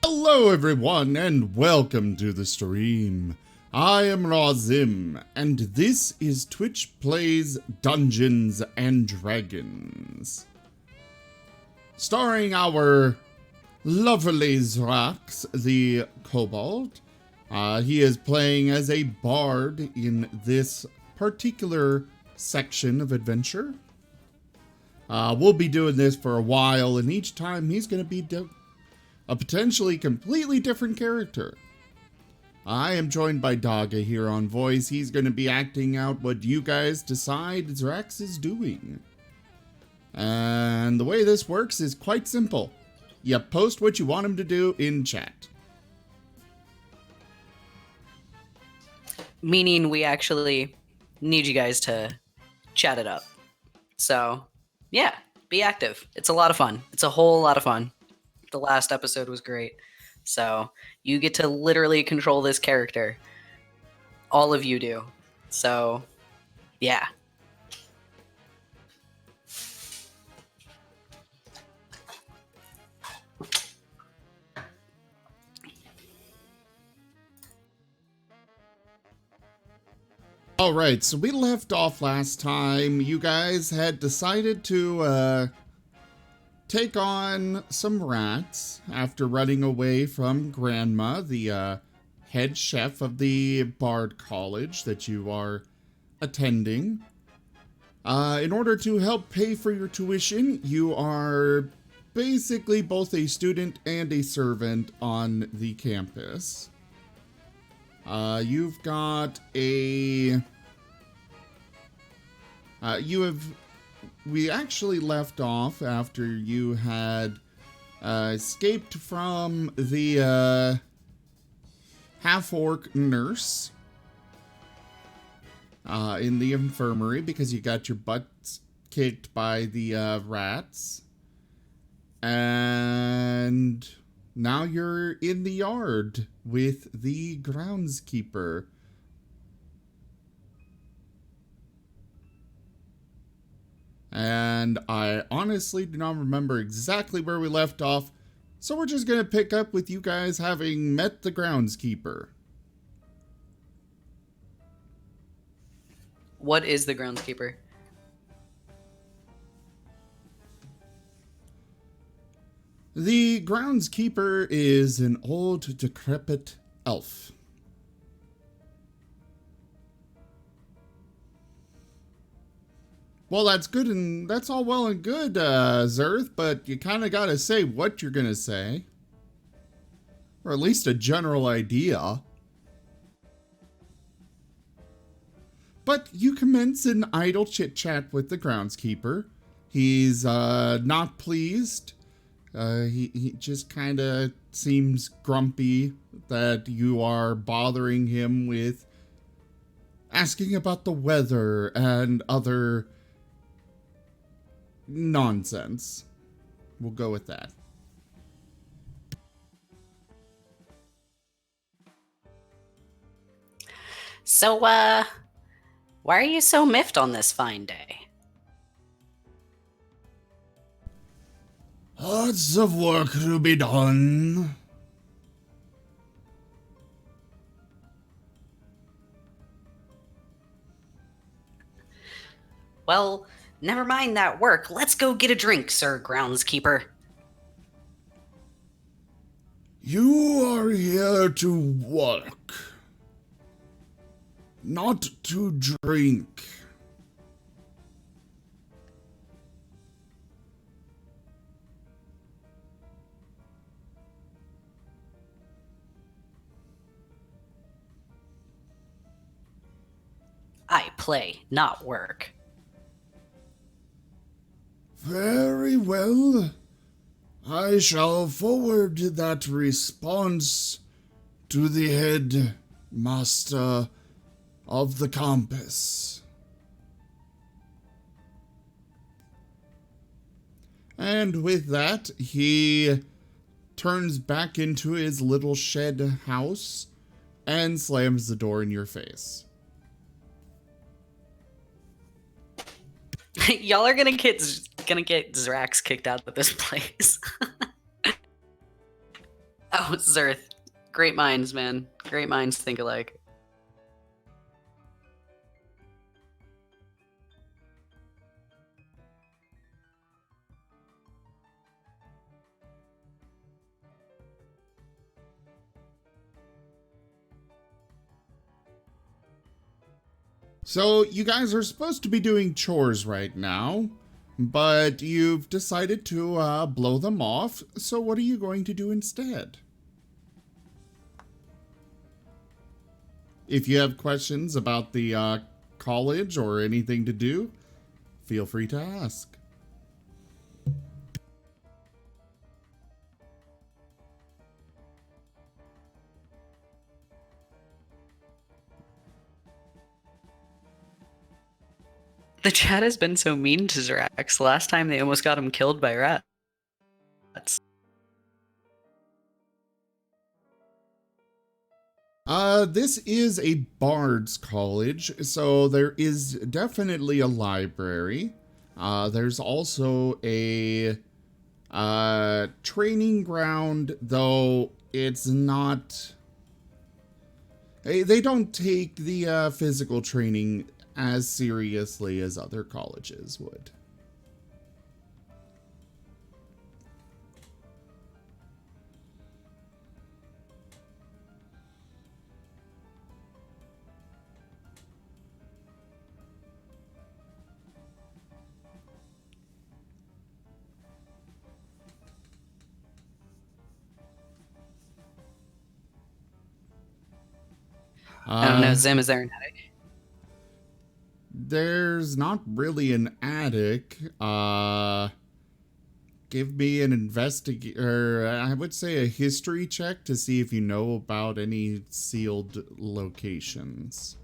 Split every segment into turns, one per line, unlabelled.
Hello everyone and welcome to the stream. I am Razim and this is Twitch Plays Dungeons and Dragons. Starring our lovely Zrax, the Kobold. He is playing as a bard in this particular section of adventure. We'll be doing this for a while, and each time he's going to be a potentially completely different character. I am joined by Daga here on voice. He's going to be acting out what you guys decide Zrax is doing. And the way this works is quite simple. You post what you want him to do in chat.
Meaning we actually need you guys to chat it up. So, yeah, be active. It's a lot of fun. It's a whole lot of fun. The last episode was great. So, you get to literally control this character. All of you do. So, yeah.
Alright, so we left off last time. You guys had decided to take on some rats after running away from Grandma, the head chef of the Bard College that you are attending. In order to help pay for your tuition, you are basically both a student and a servant on the campus. You've got a... We actually left off after you had escaped from the half-orc nurse in the infirmary because you got your butts kicked by the rats. And now you're in the yard with the groundskeeper. And I honestly do not remember exactly where we left off, so we're just going to pick up with you guys having met the groundskeeper.
What is the groundskeeper?
The groundskeeper is an old, decrepit elf. Well, that's good, and that's all well and good, Zerth, but you kind of got to say what you're going to say. Or at least a general idea. But you commence an idle chit-chat with the groundskeeper. He's not pleased. He just kind of seems grumpy that you are bothering him with asking about the weather and other nonsense. We'll go with that.
So, why are you so miffed on this fine day?
Lots of work to be done.
Well, never mind that work. Let's go get a drink, Sir Groundskeeper.
You are here to work, not to drink.
I play, not work.
Very well. I shall forward that response to the head master of the campus. And with that, he turns back into his little shed house and slams the door in your face.
Y'all are gonna get Zrax kicked out of this place. Oh, Zerth. Great minds, man. Great minds think alike.
So you guys are supposed to be doing chores right now, but you've decided to blow them off. So what are you going to do instead? If you have questions about the college or anything to do, feel free to ask.
The chat has been so mean to Zrax. Last time they almost got him killed by rats.
This is a bard's college, so there is definitely a library. There's also a training ground, though it's not. They don't take the physical training as seriously as other colleges would.
I don't know, Zim, is there an attic?
There's not really an attic. Give me an I would say a history check to see if you know about any sealed locations.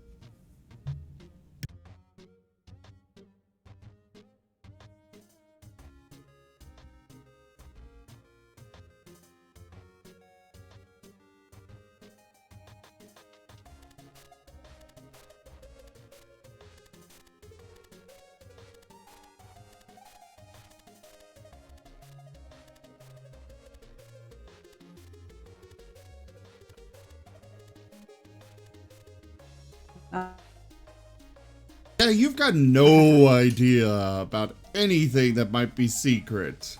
Yeah, you've got no idea about anything that might be secret.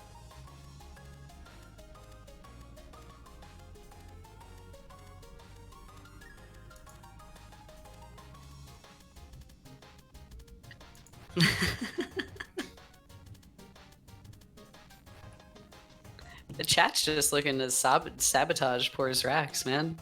The chat's just looking to sabotage poor Zrax, man.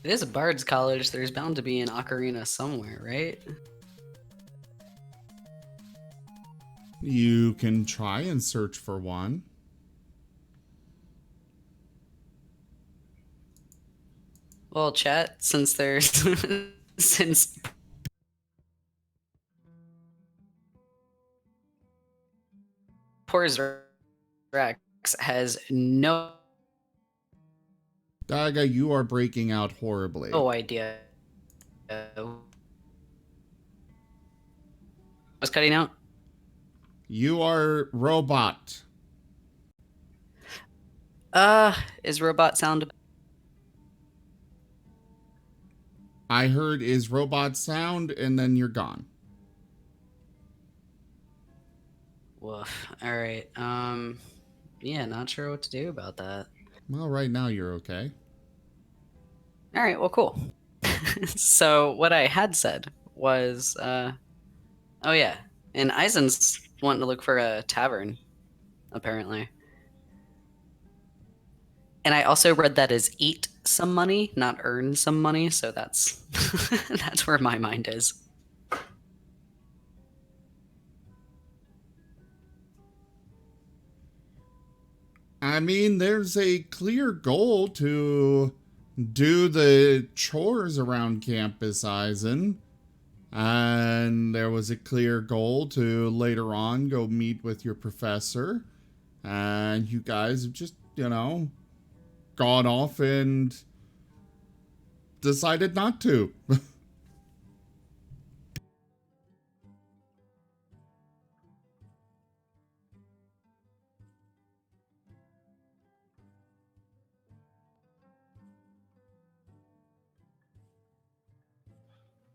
It is a bard's college. There's bound to be an ocarina somewhere, right?
You can try and search for one.
Well, chat, since there's since poor Zrax has no
Daga, you are breaking out horribly.
idea. What's cutting out?
You are robot.
Is robot sound?
I heard is robot sound, and then you're gone.
Woof. All right. Yeah, not sure what to do about that.
Well, right now you're okay.
All right. Well, cool. So what I had said was, oh yeah, and Eisen's wanting to look for a tavern, apparently. And I also read that as eat some money, not earn some money. So that's that's where my mind is.
I mean, there's a clear goal to do the chores around campus, Eisen. And there was a clear goal to later on go meet with your professor And you guys have just, gone off and decided not to.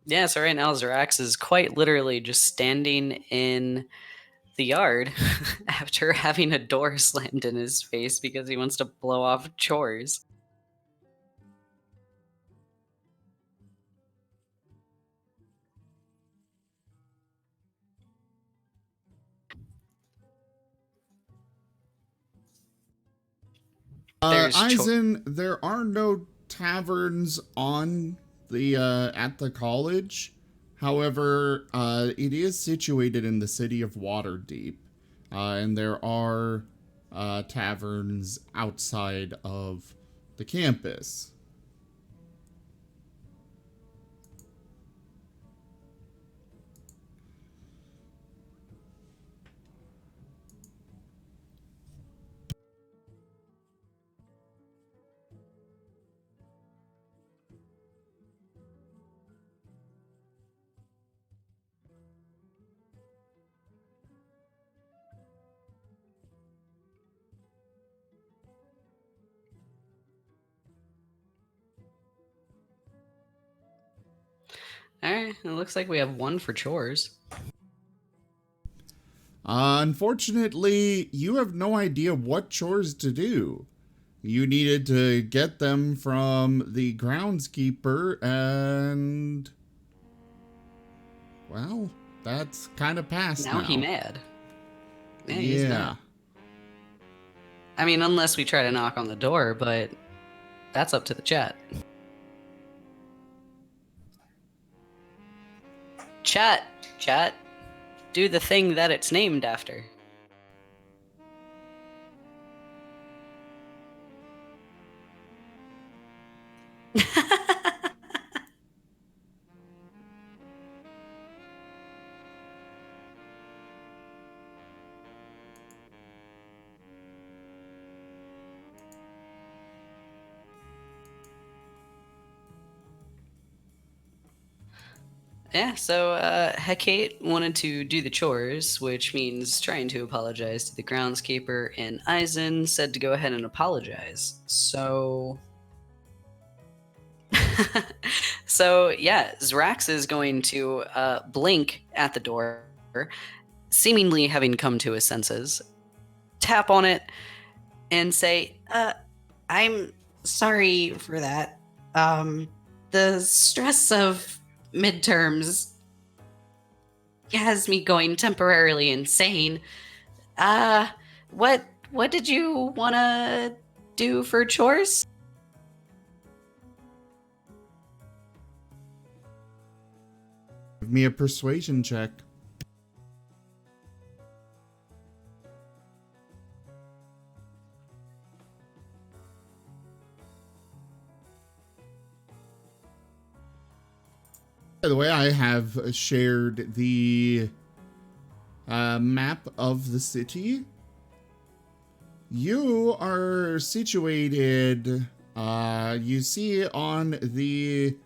Yeah, so right now Zarax is quite literally just standing in the yard after having a door slammed in his face because he wants to blow off chores. There's
Eisen, there are no taverns on the at the college. However, it is situated in the city of Waterdeep, and there are taverns outside of the campus.
Alright, it looks like we have one for chores.
Unfortunately, you have no idea what chores to do. You needed to get them from the groundskeeper, and well, that's kind of past now.
Now he mad.
Yeah.
I mean, unless we try to knock on the door, but that's up to the chat. Chat, do the thing that it's named after. Yeah, so Hecate wanted to do the chores, which means trying to apologize to the groundskeeper, and Eisen said to go ahead and apologize. So... so, yeah, Zrax is going to blink at the door, seemingly having come to his senses, tap on it, and say, I'm sorry for that. The stress of midterms has me going temporarily insane. What did you want to do for chores?
Give me a persuasion check. By the way, I have shared the map of the city. You are situated, you see on the...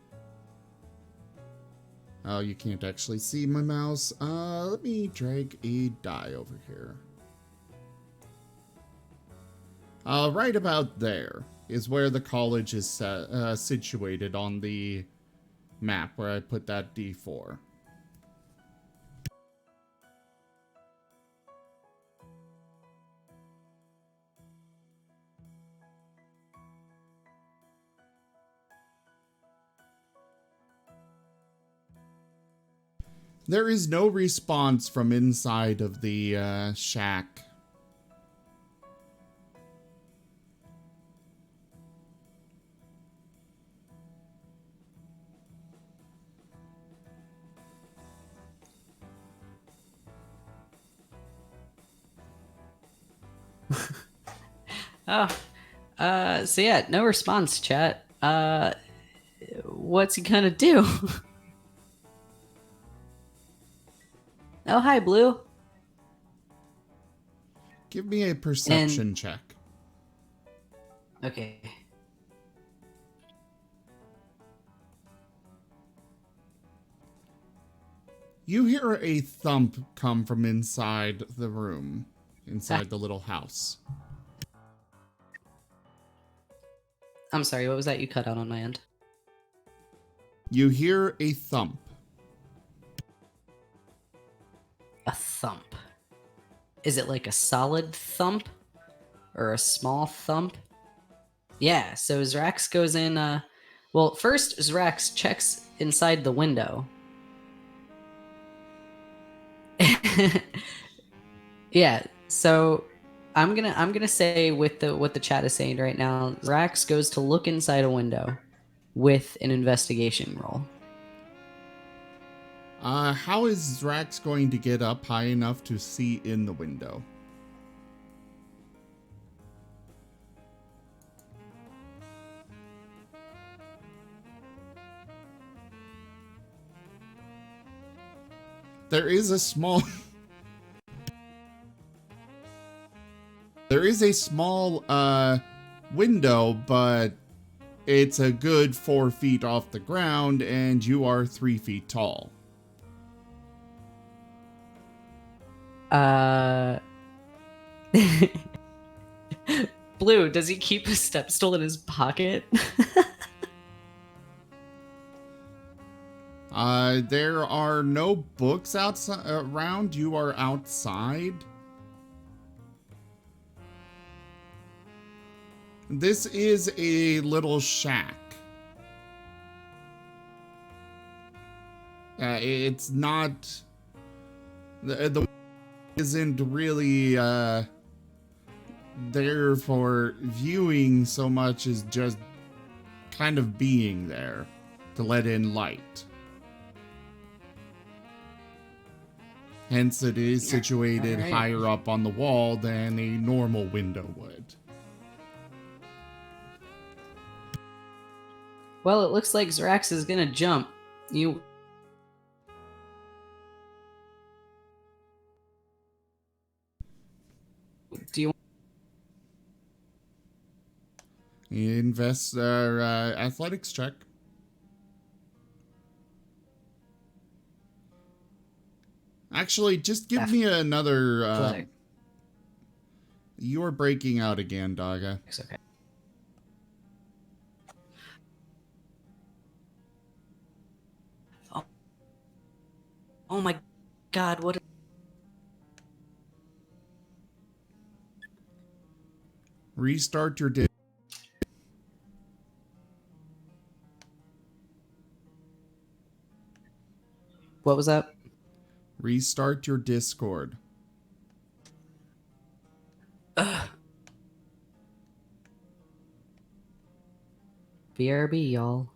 Oh, you can't actually see my mouse. Let me drag a die over here. Right about there is where the college is situated on the map where I put that D4. There is no response from inside of the shack.
So yeah, no response, chat. What's he gonna do? Oh, hi, Blue.
Give me a perception check.
Okay.
You hear a thump come from inside the room, inside the little house.
I'm sorry, what was that you cut out on my end?
You hear a thump.
A thump. Is it like a solid thump? Or a small thump? Yeah, so Zrax goes in, well, first Zrax checks inside the window. Yeah, so I'm gonna say with what the chat is saying right now, Zrax goes to look inside a window with an investigation roll.
How is Zrax going to get up high enough to see in the window? There is a small... There is a small, window, but it's a good 4 feet off the ground, and you are 3 feet tall.
Blue, does he keep a step stool in his pocket?
There are no books outside around. You are outside. This is a little shack. It's not... The isn't really, there for viewing so much as just kind of being there to let in light. Hence, it is situated higher up on the wall than a normal window would.
Well, it looks like Zrax is gonna jump. Do you...
Invest athletics check. Actually, just give me another... You're breaking out again, Dogga.
It's okay. Oh my god, what...
Restart your
What was that?
Restart your Discord.
BRB, y'all.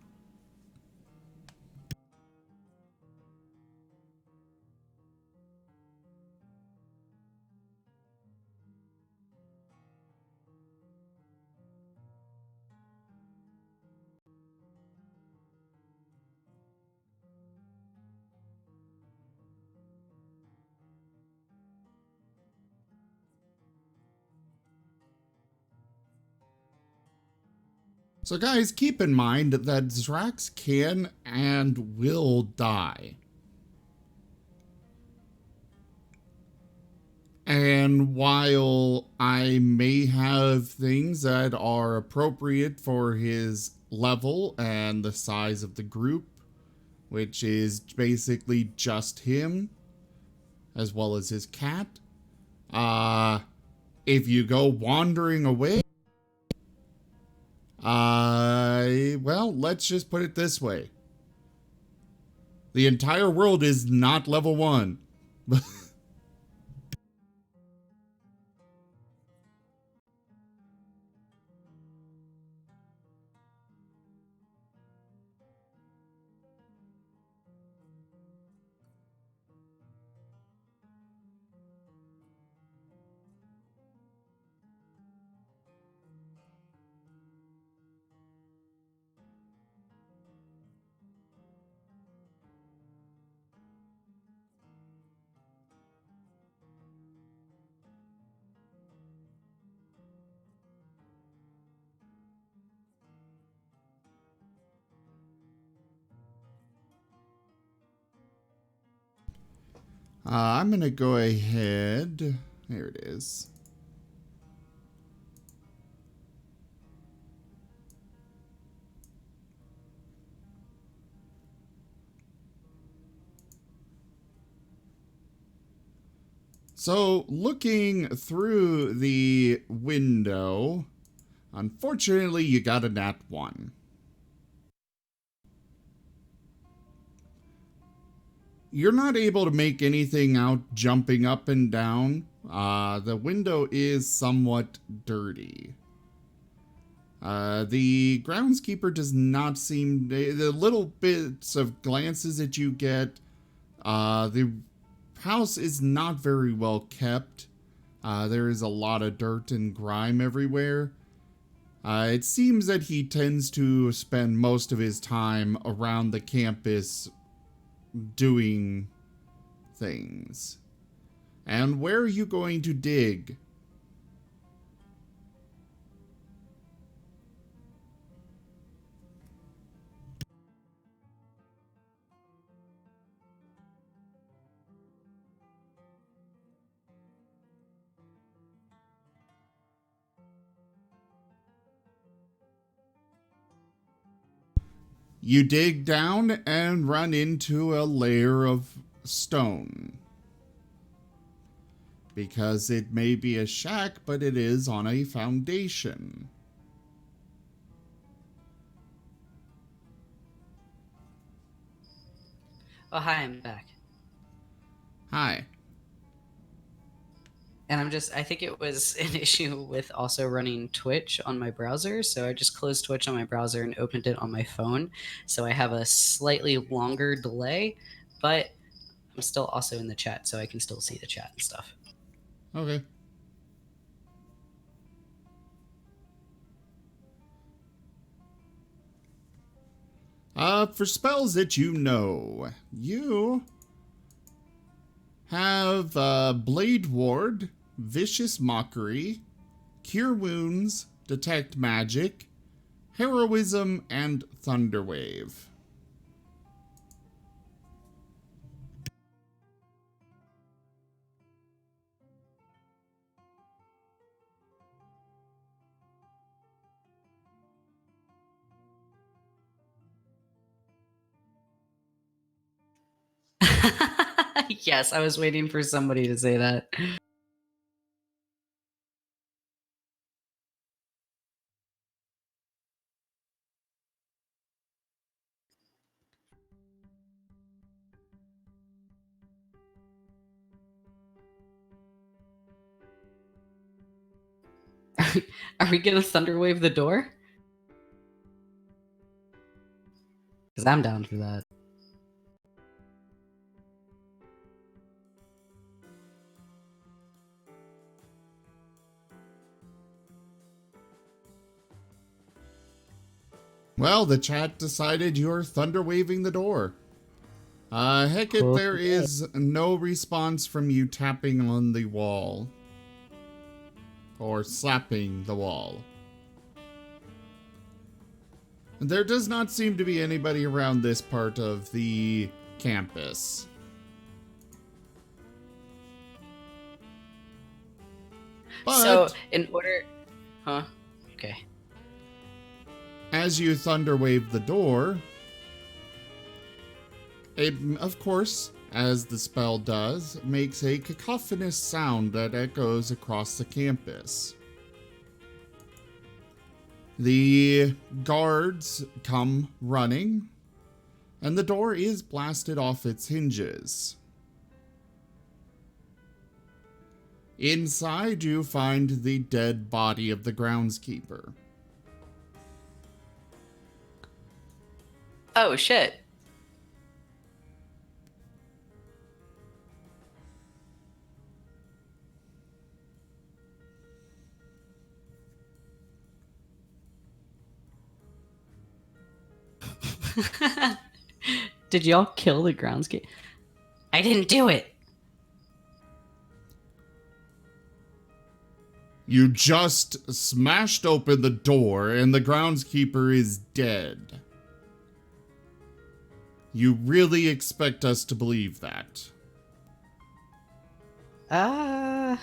So guys, keep in mind that Zrax can and will die. And while I may have things that are appropriate for his level and the size of the group, which is basically just him, as well as his cat, if you go wandering away, well, let's just put it this way. The entire world is not level 1. I'm going to go ahead. There it is. So, looking through the window, unfortunately, you got a nat 1. You're not able to make anything out jumping up and down. The window is somewhat dirty. The groundskeeper does not seem... The little bits of glances that you get, the house is not very well kept. There is a lot of dirt and grime everywhere. It seems that he tends to spend most of his time around the campus doing things. And where are you going to dig? You dig down and run into a layer of stone. Because it may be a shack, but it is on a foundation.
Oh, hi, I'm back.
Hi.
And I think it was an issue with also running Twitch on my browser. So I just closed Twitch on my browser and opened it on my phone. So I have a slightly longer delay, but I'm still also in the chat, so I can still see the chat and stuff.
Okay. For spells that you know, you have Blade Ward, Vicious Mockery, Cure Wounds, Detect Magic, Heroism, and Thunderwave.
Yes, I was waiting for somebody to say that. Are we gonna thunderwave the door? Because I'm down for that.
Well, the chat decided you're thunder waving the door. Heck it,
Cool.
there is no response from you tapping on the wall. Or slapping the wall. There does not seem to be anybody around this part of the campus. But
So, in order... Huh? Okay.
as you thunder wave the door, it, of course, as the spell does, makes a cacophonous sound that echoes across the campus. The guards come running, and the door is blasted off its hinges. Inside, you find the dead body of the groundskeeper.
Oh, shit. Did y'all kill the groundskeeper? I didn't do it.
You just smashed open the door and the groundskeeper is dead. You really expect us to believe that?
Uh,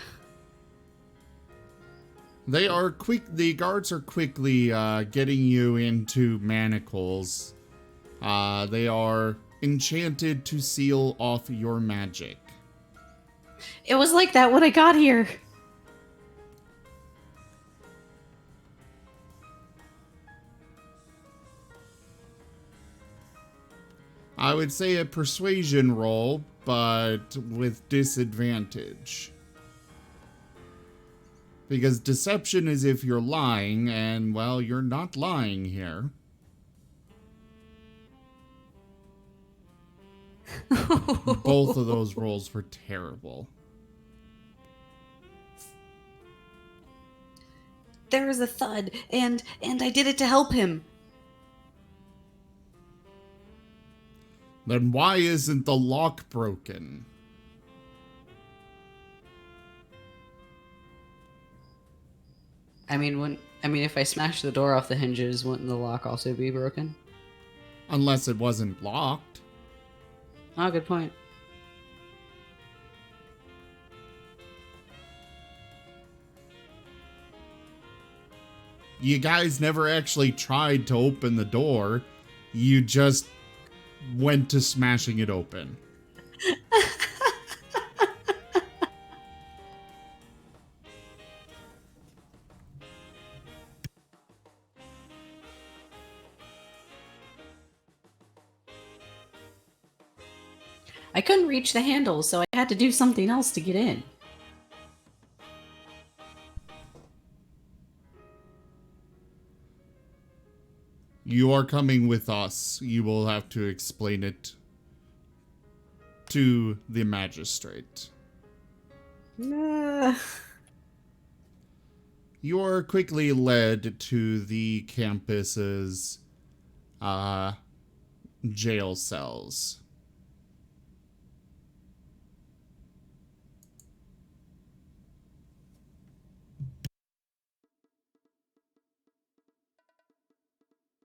The guards are quickly getting you into manacles. They are enchanted to seal off your magic.
It was like that when I got here.
I would say a persuasion roll, but with disadvantage. Because deception is if you're lying, and, well, you're not lying here. Both of those rolls were terrible.
There was a thud, and I did it to help him.
Then why isn't the lock broken?
I mean, if I smash the door off the hinges, wouldn't the lock also be broken?
Unless it wasn't locked.
Oh, good point.
You guys never actually tried to open the door. You just went to smashing it open.
I couldn't reach the handle, so I had to do something else to get in.
You are coming with us. You will have to explain it to the magistrate.
Nah.
You are quickly led to the campus's jail cells.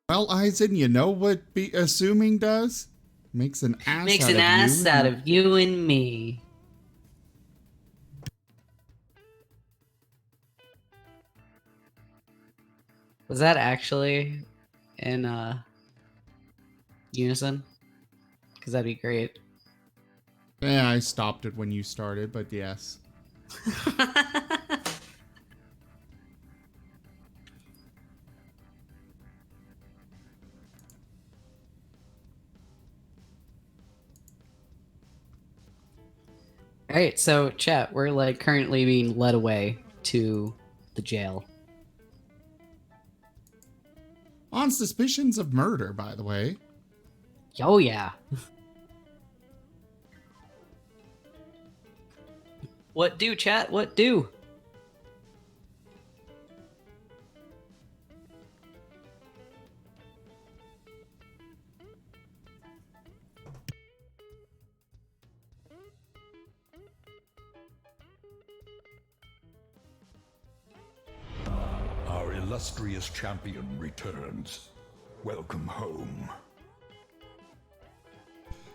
Well, Eisen, you know what assuming does? Makes an ass
out of you and me. Was that actually in unison? Because that'd be great.
Yeah, I stopped it when you started, but yes.
All right, so chat, we're like currently being led away to the jail.
On suspicions of murder, by the way.
Oh yeah. What do, chat? What do?
Our illustrious champion returns. Welcome home.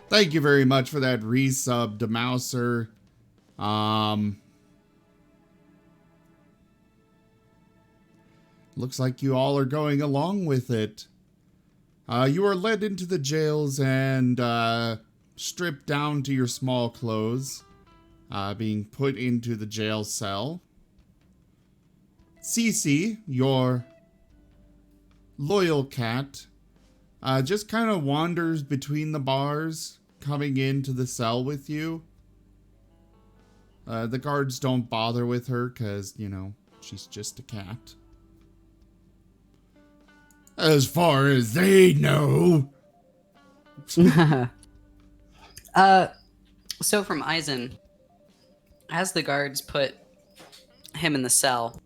Thank you very much for that resub, Demouser. Looks like you all are going along with it. You are led into the jails and stripped down to your small clothes, being put into the jail cell. Cece, your loyal cat, just kind of wanders between the bars, coming into the cell with you. The guards don't bother with her because, you know, she's just a cat. As far as they know.
So from Eisen, as the guards put him in the cell,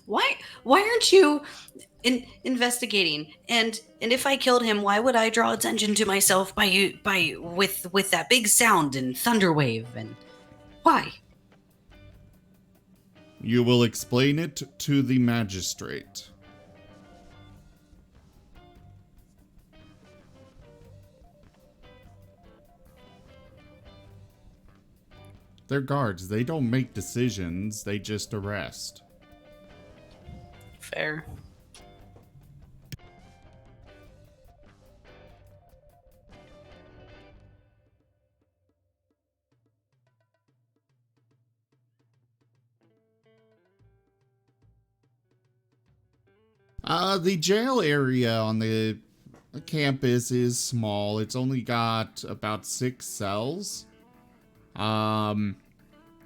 why aren't you investigating? And if I killed him, why would I draw attention to myself with that big sound and thunder wave? And why?
You will explain it to the magistrate. They're guards. They don't make decisions. They just arrest.
Fair.
The jail area on the campus is small. It's only got about 6 cells. It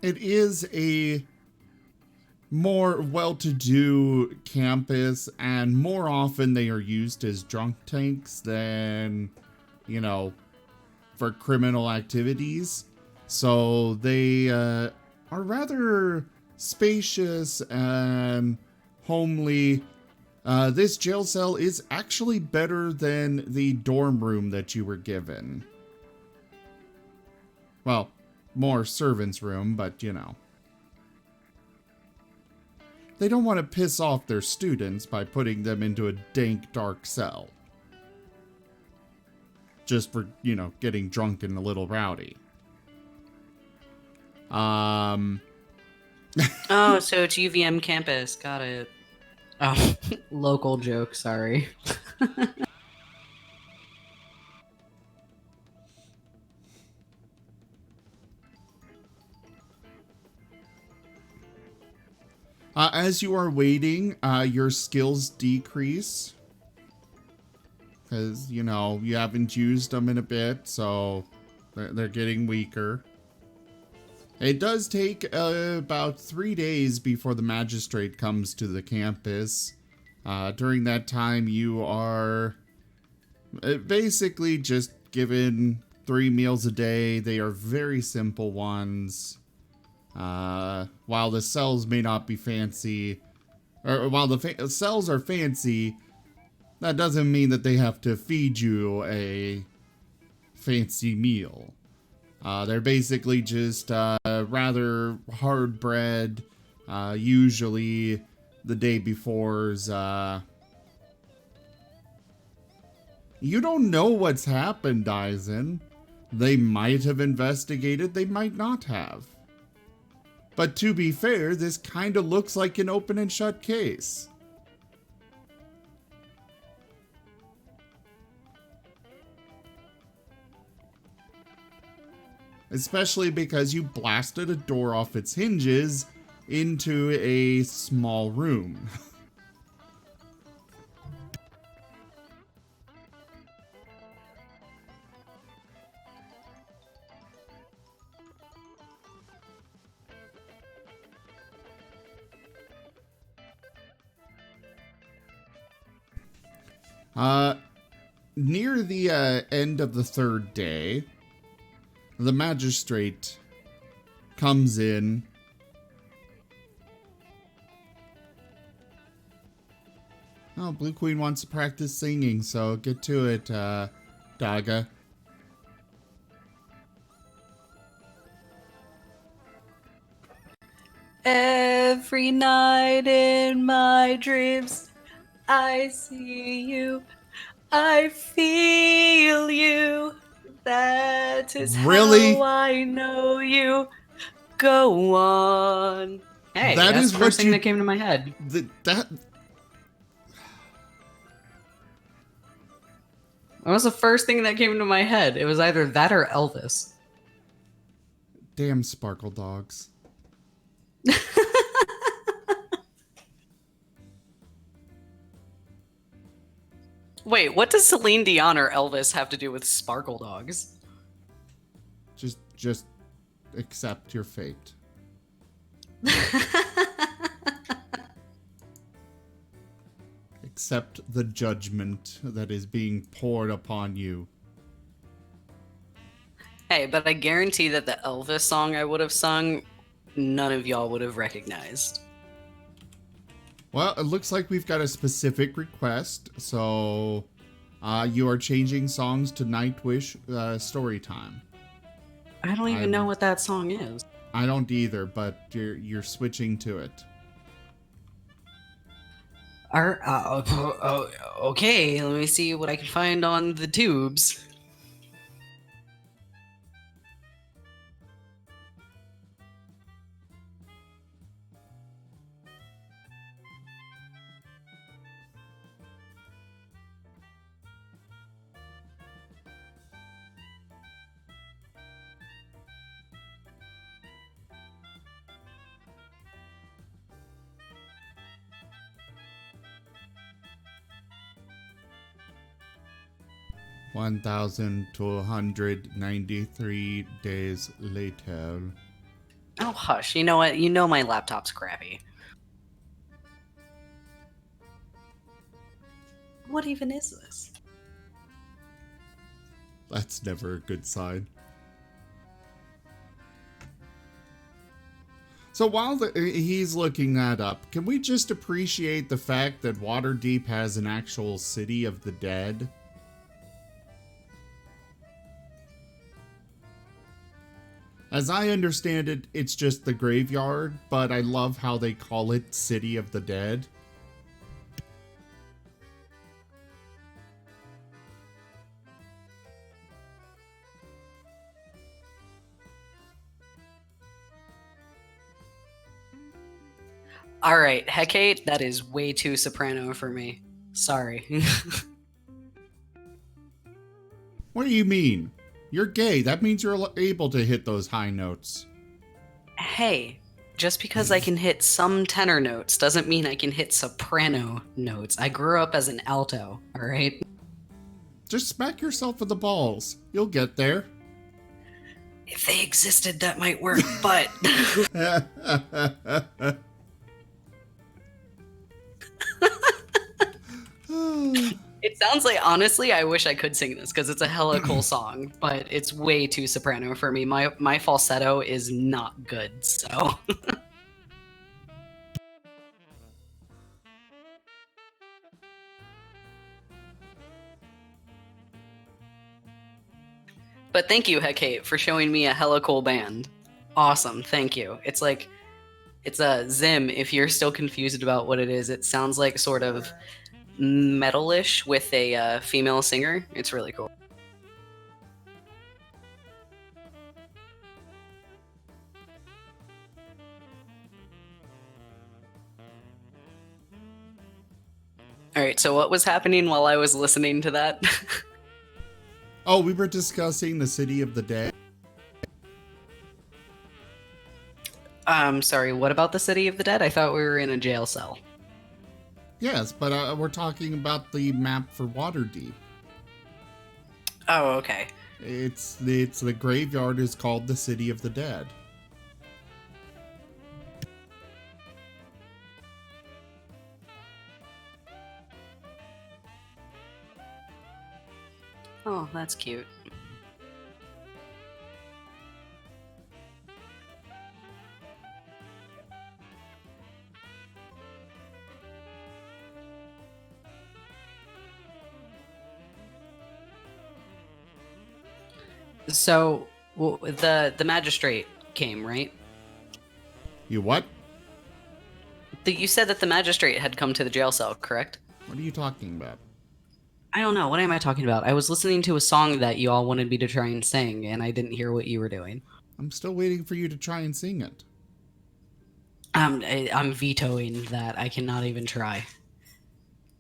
is a more well-to-do campus, and more often they are used as drunk tanks than, you know, for criminal activities. So they are rather spacious and homely. This jail cell is actually better than the dorm room that you were given. Well, more servant's room, but you know. They don't want to piss off their students by putting them into a dank, dark cell. Just for, you know, getting drunk and a little rowdy.
Oh, so it's UVM campus. Got it.
Oh, local joke, sorry.
As you are waiting, your skills decrease. Because, you know, you haven't used them in a bit, so they're getting weaker. It does take about 3 days before the magistrate comes to the campus. During that time, you are basically just given 3 meals a day. They are very simple ones. While the cells may not be fancy, or while the cells are fancy, that doesn't mean that they have to feed you a fancy meal. They're basically just rather hard bread, usually the day before's. You don't know what's happened, Eisen. They might have investigated, they might not have. But to be fair, this kind of looks like an open and shut case. Especially because you blasted a door off its hinges into a small room. Near the end of the 3rd day, the magistrate comes in. Oh, Blue Queen wants to practice singing, so get to it, Daga.
Every night in my dreams, I see you. I feel you. That is
Really?
how I know you. Go on.
Hey,
That
that's
is
the
what
first thing
you-
that came to my head.
That
That was the first thing that came to my head. It was either that or Elvis.
damn sparkle dogs.
Wait, what does Celine Dion or Elvis have to do with Sparkle Dogs?
Just accept your fate. Accept the judgment that is being poured upon you.
Hey, but I guarantee that the Elvis song I would have sung, none of y'all would have recognized.
Well, it looks like we've got a specific request, so you are changing songs to Nightwish story time.
I don't even know what that song is.
I don't either, but you're switching to it.
Okay, let me see what I can find on the tubes.
1,293 days later.
Oh, hush. You know what? You know my laptop's crappy. What even is this?
That's never a good sign. So while he's looking that up, can we just appreciate the fact that Waterdeep has an actual city of the dead? As I understand it, it's just the graveyard, but I love how they call it City of the Dead.
All right, Hecate, that is way too soprano for me. Sorry.
What do you mean? You're gay. That means you're able to hit those high notes.
Hey, just because I can hit some tenor notes doesn't mean I can hit soprano notes. I grew up as an alto, all right?
Just smack yourself in the balls. You'll get there.
If they existed, that might work, but... It sounds like, honestly, I wish I could sing this because it's a hella cool song, but it's way too soprano for me. My falsetto is not good, so. But thank you, Hecate, for showing me a hella cool band. Awesome, thank you. It's like, it's a Zim, if you're still confused about what it is. It sounds like sort of metalish with a female singer. It's really cool. All right, so what was happening while I was listening to that?
Oh, we were discussing the City of the Dead.
Sorry, what about the City of the Dead? I thought we were in a jail cell.
Yes, but we're talking about the map for Waterdeep.
Oh, okay.
It's the graveyard is called the City of the Dead.
Oh, that's cute. So, the magistrate came, right?
You what?
You said that the magistrate had come to the jail cell, correct?
What are you talking about?
I don't know. What am I talking about? I was listening to a song that you all wanted me to try and sing, and I didn't hear what you were doing.
I'm still waiting for you to try and sing it.
I'm vetoing that. I cannot even try.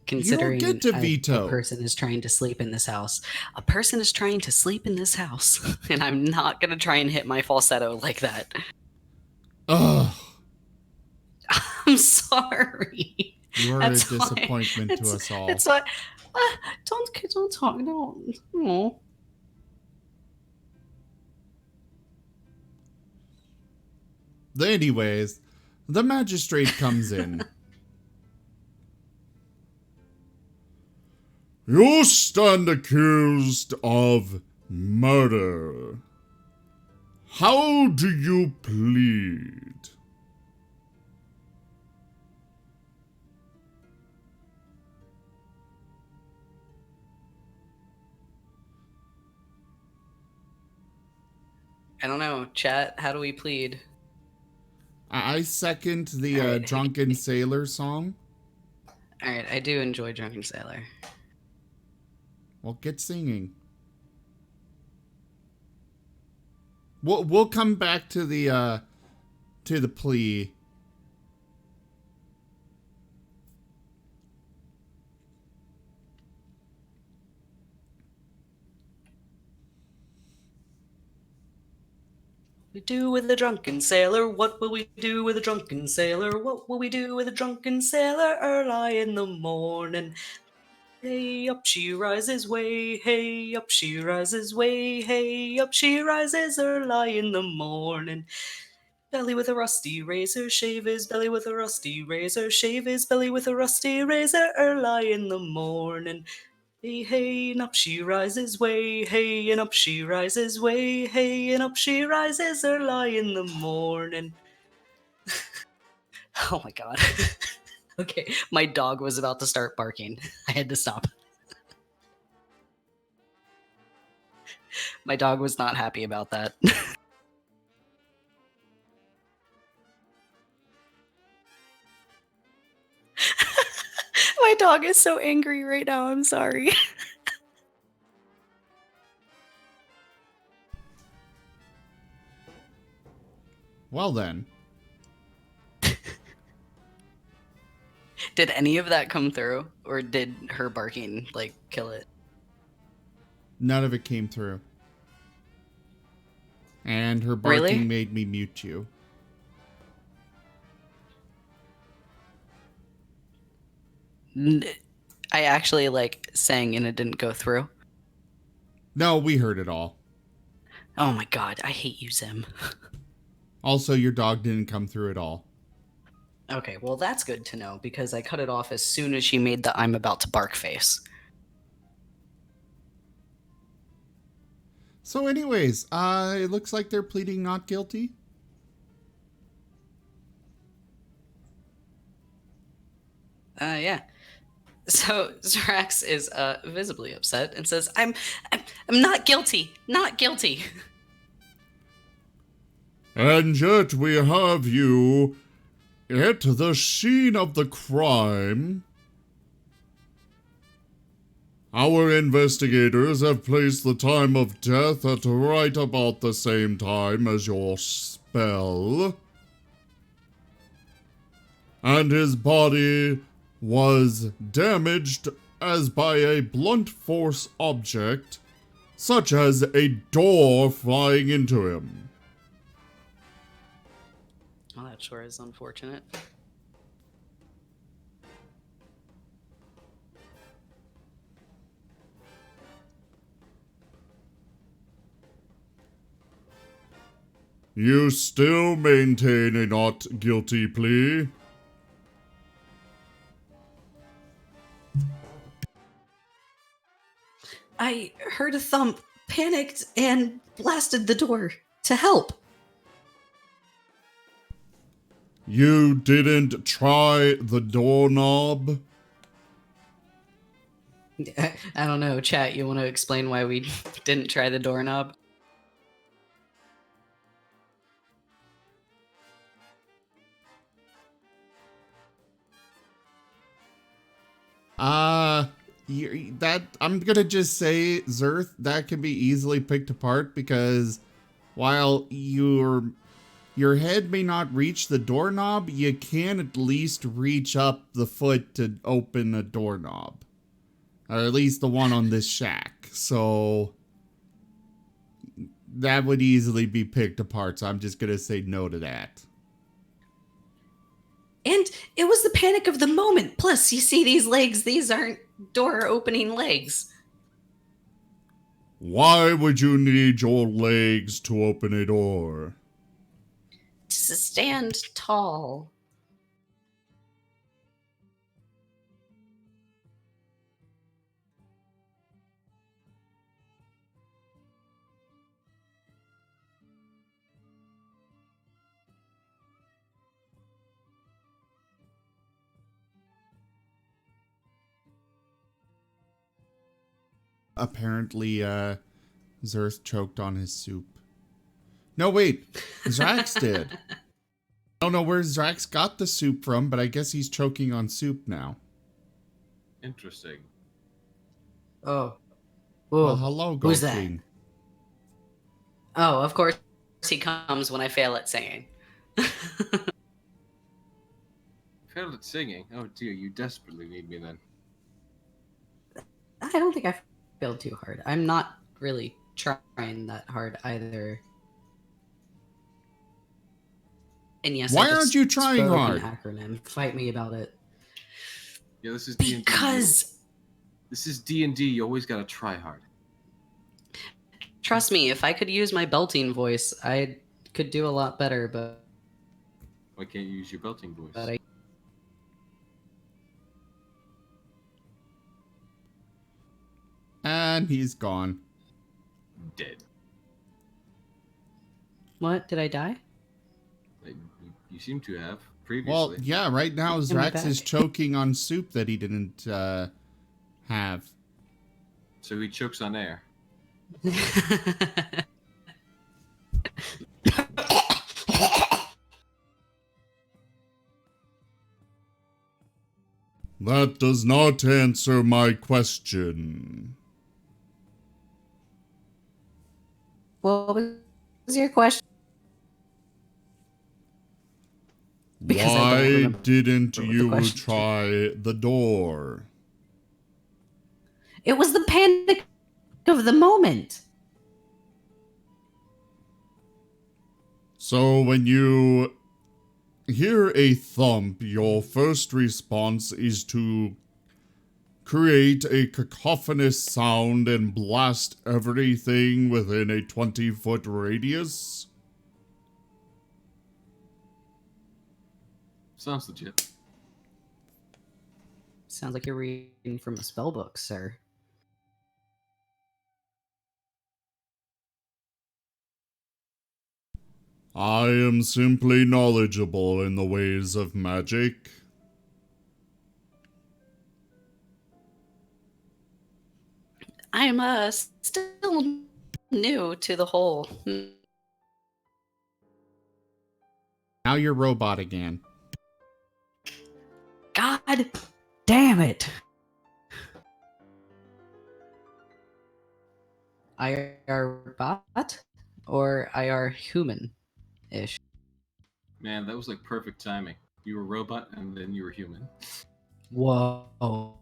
Considering
you don't get to veto.
A person is trying to sleep in this house. A person is trying to sleep in this house, and I'm not going to try and hit my falsetto like that.
Ugh.
I'm sorry.
You are a disappointment to us all.
It's like, don't talk, don't. Oh.
Anyways, the magistrate comes in. You stand accused of murder. How do you plead?
I don't know. Chat, how do we plead?
I second the Drunken Sailor song.
Alright, I do enjoy Drunken Sailor.
Well, get singing. We'll come back to the plea.
We do with a drunken sailor? What will we do with a drunken sailor? What will we do with a drunken sailor early in the morning? Hey, up she rises way, hey, up she rises way, hey, up she rises early in the morning. Belly with a rusty razor, shave his belly with a rusty razor, shave his belly with a rusty razor early in the morning. Hey, hey, and up she rises way, hey, and up she rises way, hey, and up she rises early in the morning. Oh my god. Okay, my dog was about to start barking. I had to stop. My dog was not happy about that. My dog is so angry right now. I'm sorry.
Well then.
Did any of that come through? Or did her barking, like, kill it?
None of it came through. And her barking
Really?
made me mute you.
I actually, like, sang and it didn't go through.
No, we heard it all.
Oh my god, I hate you, Zim.
Also, your dog didn't come through at all.
Okay, well that's good to know, because I cut it off as soon as she made the I'm about to bark face.
So anyways, it looks like they're pleading not guilty.
Yeah. So Zrax is visibly upset and says, I'm not guilty. Not guilty.
And yet we have you at the scene of the crime. Our investigators have placed the time of death at right about the same time as your spell. And his body was damaged as by a blunt force object, such as a door flying into him.
Well, that sure is unfortunate.
You still maintain a not guilty plea?
I heard a thump, panicked, and blasted the door to help.
You didn't try the doorknob?
I don't know, chat, you want to explain why we didn't try the doorknob?
That I'm gonna just say, Zerth, that can be easily picked apart because while your head may not reach the doorknob, you can at least reach up the foot to open a doorknob. Or at least the one on this shack. So that would easily be picked apart, so I'm just gonna say no to that.
And it was the panic of the moment. Plus, you see these legs, these aren't door opening legs.
Why would you need your legs to open a door?
To stand tall.
Apparently, Zerth choked on his soup. No, wait. Zrax did. I don't know where Zrax got the soup from, but I guess he's choking on soup now.
Interesting.
Oh.
Well, hello,
Who's
Gold
that?
King.
Oh, of course he comes when I fail at singing.
Failed at singing? Oh dear, you desperately need me then.
I don't think I failed too hard. I'm not really trying that hard either. And yes,
Why
I just
aren't you trying
spoke
hard?
an acronym. Fight me about it.
Yeah, this is D&D.
Because
This is D&D. You always gotta try hard.
Trust me, if I could use my belting voice, I could do a lot better, but
Why can't you use your belting voice?
I
And he's gone.
Dead.
What? Did I die?
Like, you seem to have previously.
Well, yeah, right now
Am I
Zrax is
back?
choking on soup that he didn't have.
So he chokes on air.
That does not answer my question.
What was your question? Because I don't
Why
remember
didn't
what the
you
question-
try the door?
It was the panic of the moment.
So when you hear a thump, your first response is to create a cacophonous sound and blast everything within a 20-foot radius?
Sounds legit.
Sounds like you're reading from a spell book, sir.
I am simply knowledgeable in the ways of magic.
I'm still new to the whole.
Now you're robot again.
God damn it! IR bot or IR human-ish?
Man, that was like perfect timing. You were robot and then you were human.
Whoa.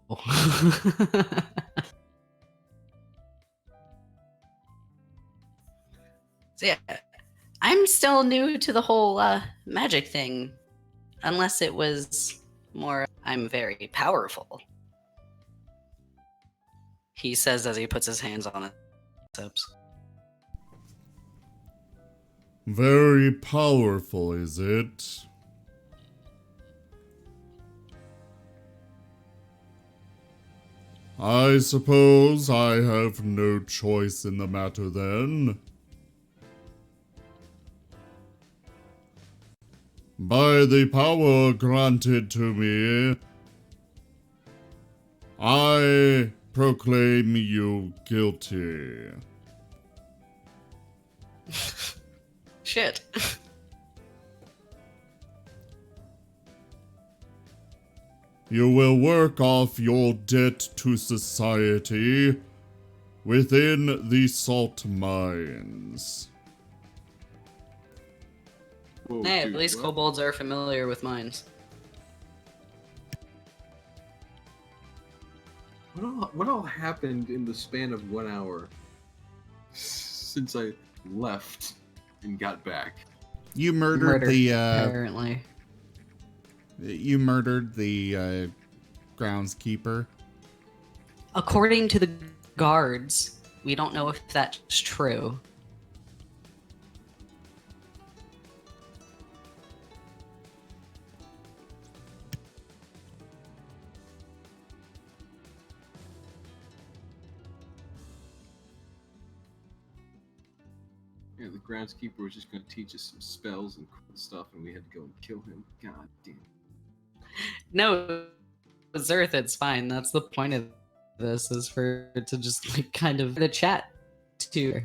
So yeah, I'm still new to the whole magic thing, unless it was more. I'm very powerful. He says as he puts his hands on his hips.
Very powerful, is it? I suppose I have no choice in the matter then. By the power granted to me, I proclaim you guilty.
Shit.
You will work off your debt to society within the salt mines.
Whoa,
Hey,
dude,
at least
what?
kobolds are familiar with mines.
What all happened in the span of 1 hour since I left and got back?
You murdered the
apparently.
groundskeeper.
According to the guards, we don't know if that's true.
Yeah, the groundskeeper was just going to teach us some spells and stuff, and we had to go and kill him. God damn.
No, Zerth, it's fine. That's the point of this, is for it to just like kind of
The chat to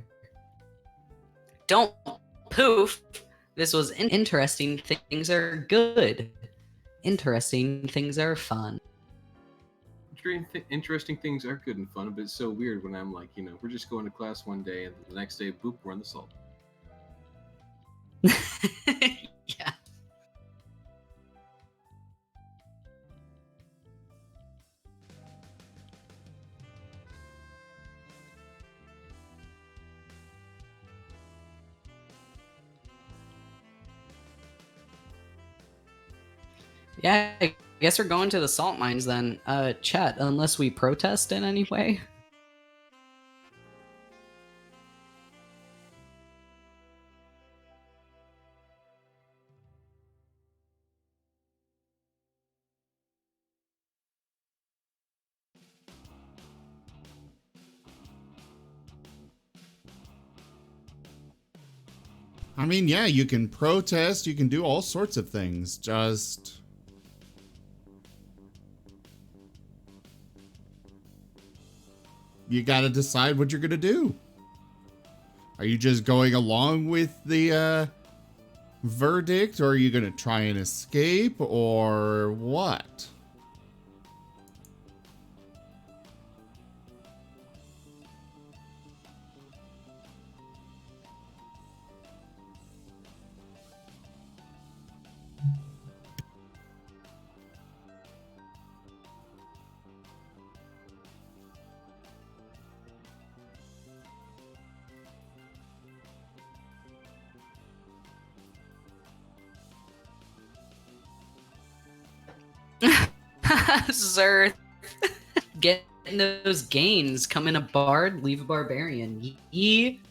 don't poof. This was
interesting things are good. Interesting things are fun.
Interesting things are good and fun, but it's so weird when I'm like, we're just going to class one day, and the next day, boop, we're in the salt.
Yeah.
Yeah, guess we're going to the salt mines then. Chat, unless we protest in any way.
I mean, yeah, you can protest, you can do all sorts of things. Just... you gotta decide what you're gonna do. Are you just going along with the verdict, or are you gonna try and escape, or what?
Sir, getting those gains. Come in a bard, leave a barbarian. Yee.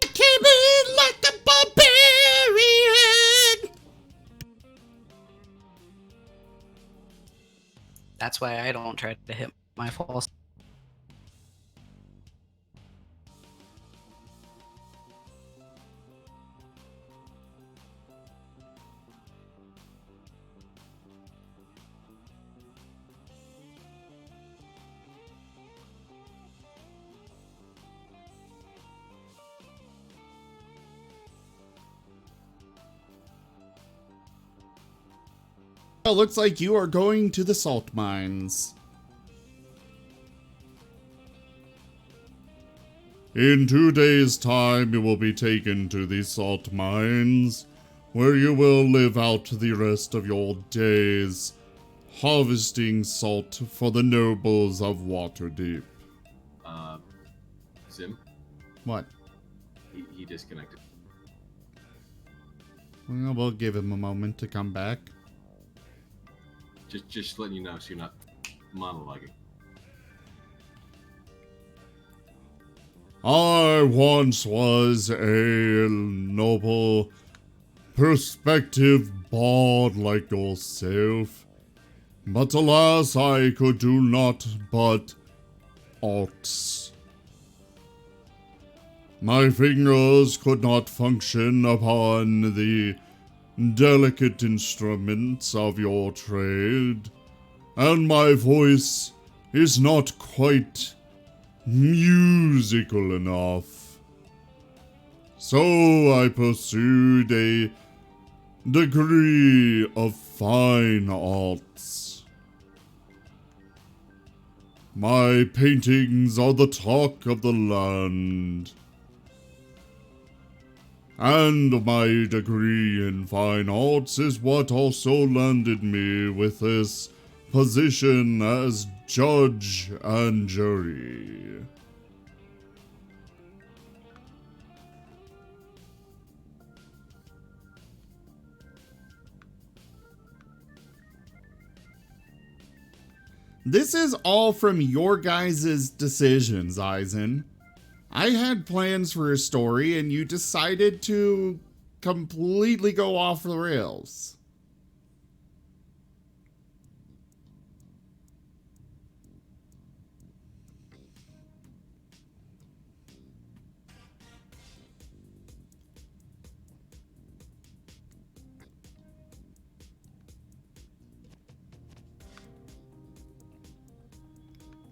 Came in like a barbarian!
That's why I don't try to hit my false.
Well, looks like you are going to the salt mines. In 2 days' time, you will be taken to the salt mines, where you will live out the rest of your days, harvesting salt for the nobles of Waterdeep.
Sim,
What?
he disconnected.
Well, we'll give him a moment to come back.
Just letting you know so you're not monologuing.
I once was a noble, prospective bard like yourself, but alas, I could do naught but arts. My fingers could not function upon the delicate instruments of your trade, and my voice is not quite musical enough. So I pursued a degree of fine arts. My paintings are the talk of the land. And my degree in fine arts is what also landed me with this position as judge and jury. This is all from your guys' decisions, Eisen. I had plans for a story, and you decided to completely go off the rails.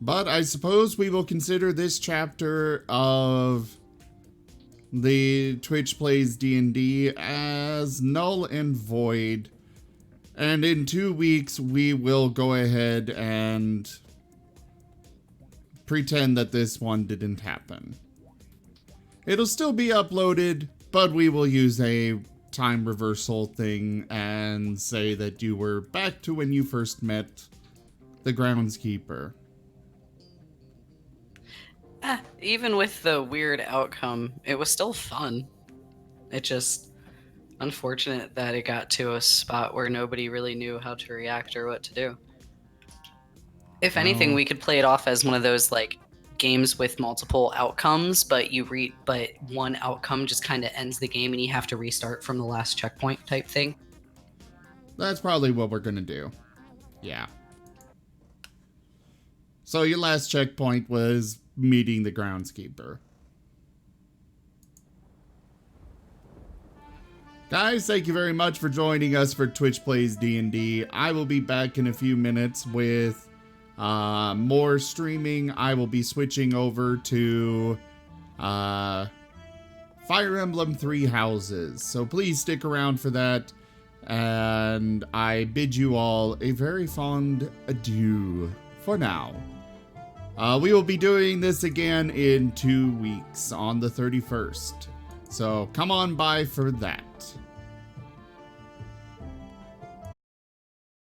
But I suppose we will consider this chapter of the Twitch Plays D&D as null and void. And in 2 weeks, we will go ahead and pretend that this one didn't happen. It'll still be uploaded, but we will use a time reversal thing and say that you were back to when you first met the groundskeeper.
Even with the weird outcome, it was still fun. It just unfortunate that it got to a spot where nobody really knew how to react or what to do. If anything,
Well-
we could play it off as one of those like games with multiple outcomes, but but one outcome just kind of ends the game and you have to restart from the last checkpoint type thing.
That's probably what we're gonna do. Yeah. So your last checkpoint was meeting the groundskeeper. Guys, thank you very much for joining us for Twitch Plays D&D. I will be back in a few minutes with more streaming. I will be switching over to Fire Emblem Three Houses. So please stick around for that. And I bid you all a very fond adieu for now. We will be doing this again in 2 weeks on the 31st. So come on by for that.